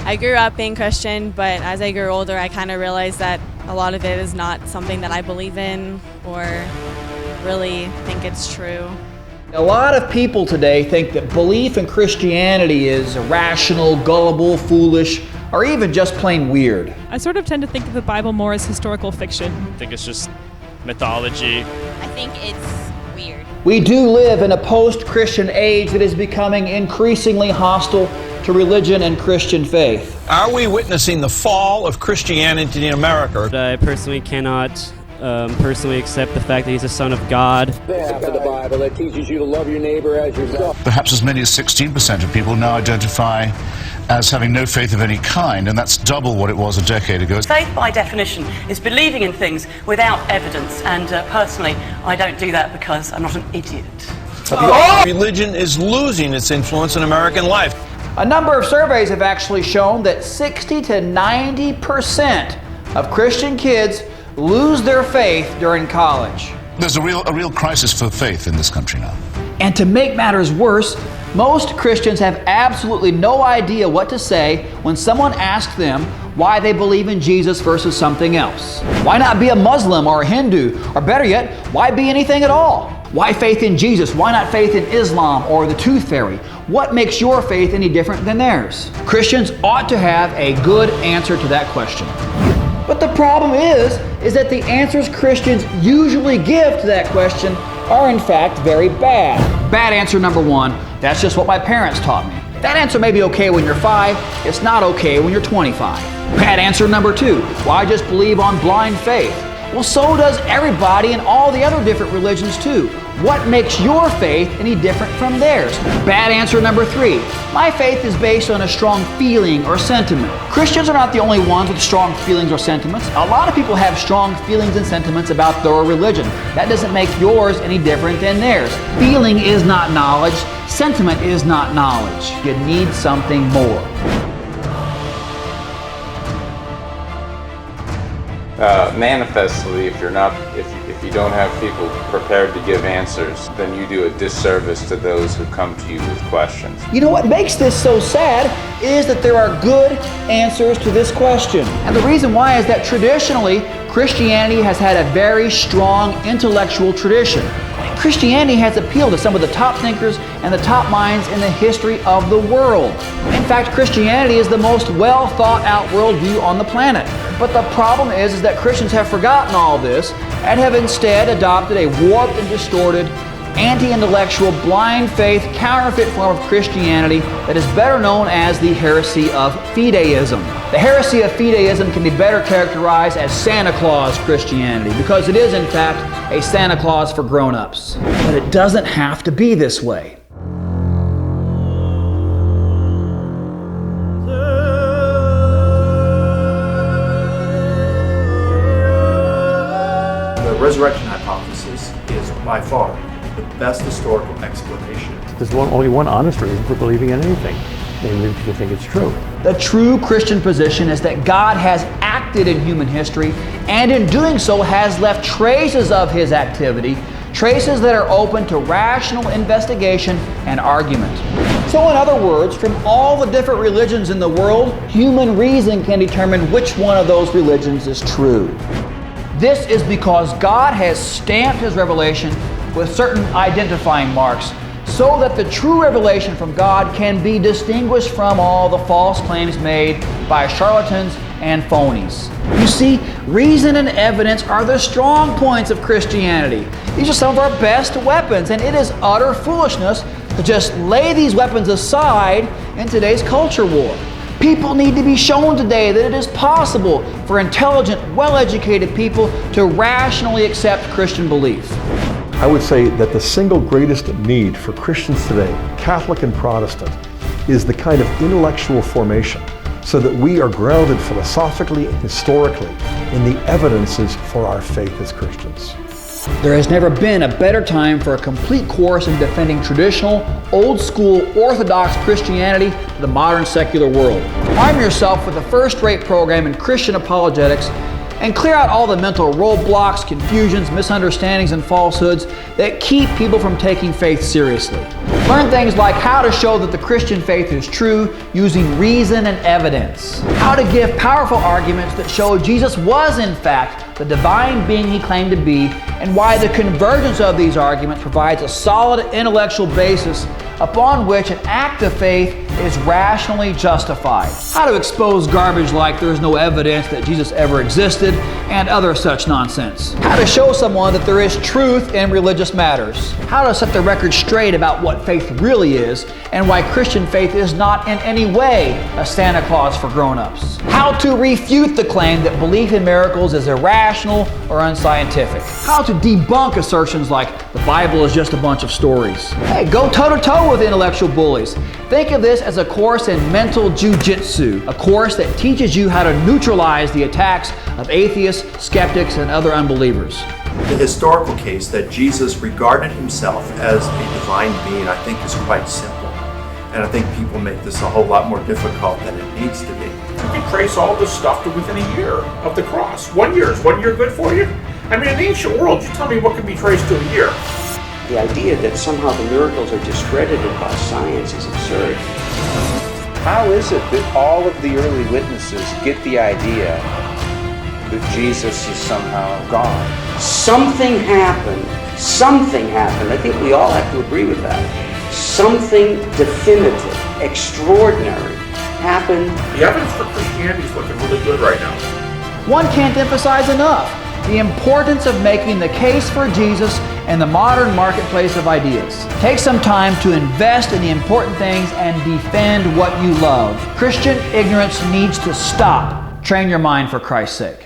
I grew up being Christian, but as I grew older, I kind of realized that a lot of it is not something that I believe in or really think it's true. A lot of people today think that belief in Christianity is irrational, gullible, foolish, or even just plain weird. I sort of tend to think of the Bible more as historical fiction. I think it's just mythology. I think it's weird. We do live in a post-Christian age that is becoming increasingly hostile to religion and Christian faith. Are we witnessing the fall of Christianity in America? I personally cannot personally accept the fact that he's a son of God. Half of the Bible that teaches you to love your neighbor as yourself. Perhaps as many as 16% of people now identify as having no faith of any kind, and that's double what it was a decade ago. Faith, by definition, is believing in things without evidence, and personally, I don't do that because I'm not an idiot. Religion is losing its influence in American life. A number of surveys have actually shown that 60 to 90% of Christian kids lose their faith during college. There's a real crisis for faith in this country now. And to make matters worse, most Christians have absolutely no idea what to say when someone asks them why they believe in Jesus versus something else. Why not be a Muslim or a Hindu? Or better yet, why be anything at all? Why faith in Jesus? Why not faith in Islam or the Tooth Fairy? What makes your faith any different than theirs? Christians ought to have a good answer to that question. But the problem is that the answers Christians usually give to that question are in fact very bad. Bad answer number one, that's just what my parents taught me. That answer may be okay when you're 5, it's not okay when you're 25. Bad answer number two, well, I just believe on blind faith. Well, so does everybody in all the other different religions too. What makes your faith any different from theirs? Bad answer number 3. My faith is based on a strong feeling or sentiment. Christians are not the only ones with strong feelings or sentiments. A lot of people have strong feelings and sentiments about their religion. That doesn't make yours any different than theirs. Feeling is not knowledge. Sentiment is not knowledge. You need something more. Manifestly, if you don't have people prepared to give answers, then you do a disservice to those who come to you with questions. You know what makes this so sad is that there are good answers to this question. And the reason why is that traditionally, Christianity has had a very strong intellectual tradition. Christianity has appealed to some of the top thinkers and the top minds in the history of the world. In fact, Christianity is the most well thought out worldview on the planet. But the problem is that Christians have forgotten all this and have instead adopted a warped and distorted, anti-intellectual, blind faith, counterfeit form of Christianity that is better known as the heresy of fideism. The heresy of fideism can be better characterized as Santa Claus Christianity because it is in fact a Santa Claus for grown-ups. But it doesn't have to be this way. The resurrection hypothesis is by far the best historical explanation. There's only one honest reason for believing in anything, namely because you think it's true. The true Christian position is that God has acted in human history, and in doing so has left traces of His activity, traces that are open to rational investigation and argument. So in other words, from all the different religions in the world, human reason can determine which one of those religions is true. This is because God has stamped His revelation with certain identifying marks so that the true revelation from God can be distinguished from all the false claims made by charlatans and phonies. You see, reason and evidence are the strong points of Christianity. These are some of our best weapons, and it is utter foolishness to just lay these weapons aside in today's culture war. People need to be shown today that it is possible for intelligent, well-educated people to rationally accept Christian belief. I would say that the single greatest need for Christians today, Catholic and Protestant, is the kind of intellectual formation so that we are grounded philosophically and historically in the evidences for our faith as Christians. There has never been a better time for a complete course in defending traditional, old-school, orthodox Christianity to the modern secular world. Arm yourself with a first-rate program in Christian apologetics and clear out all the mental roadblocks, confusions, misunderstandings, and falsehoods that keep people from taking faith seriously. Learn things like how to show that the Christian faith is true using reason and evidence. How to give powerful arguments that show Jesus was in fact the divine being he claimed to be, and why the convergence of these arguments provides a solid intellectual basis upon which an act of faith is rationally justified. How to expose garbage like there's no evidence that Jesus ever existed and other such nonsense. How to show someone that there is truth in religious matters. How to set the record straight about what faith really is and why Christian faith is not in any way a Santa Claus for grown-ups. How to refute the claim that belief in miracles is irrational or unscientific. How to debunk assertions like the Bible is just a bunch of stories. Hey, go toe-to-toe with intellectual bullies. Think of this as a course in mental jiu-jitsu, a course that teaches you how to neutralize the attacks of atheists, skeptics, and other unbelievers. The historical case that Jesus regarded himself as a divine being, I think, is quite simple. And I think people make this a whole lot more difficult than it needs to be. You can trace all this stuff to within a year of the cross. 1 year. Is 1 year good for you? I mean, in the ancient world, you tell me what can be traced to a year. The idea that somehow the miracles are discredited by science is absurd. How is it that all of the early witnesses get the idea that Jesus is somehow God? Something happened. Something happened. I think we all have to agree with that. Something definitive, extraordinary happened. The evidence for Christianity is looking really good right now. One can't emphasize enough the importance of making the case for Jesus in the modern marketplace of ideas. Take some time to invest in the important things and defend what you love. Christian ignorance needs to stop. Train your mind for Christ's sake.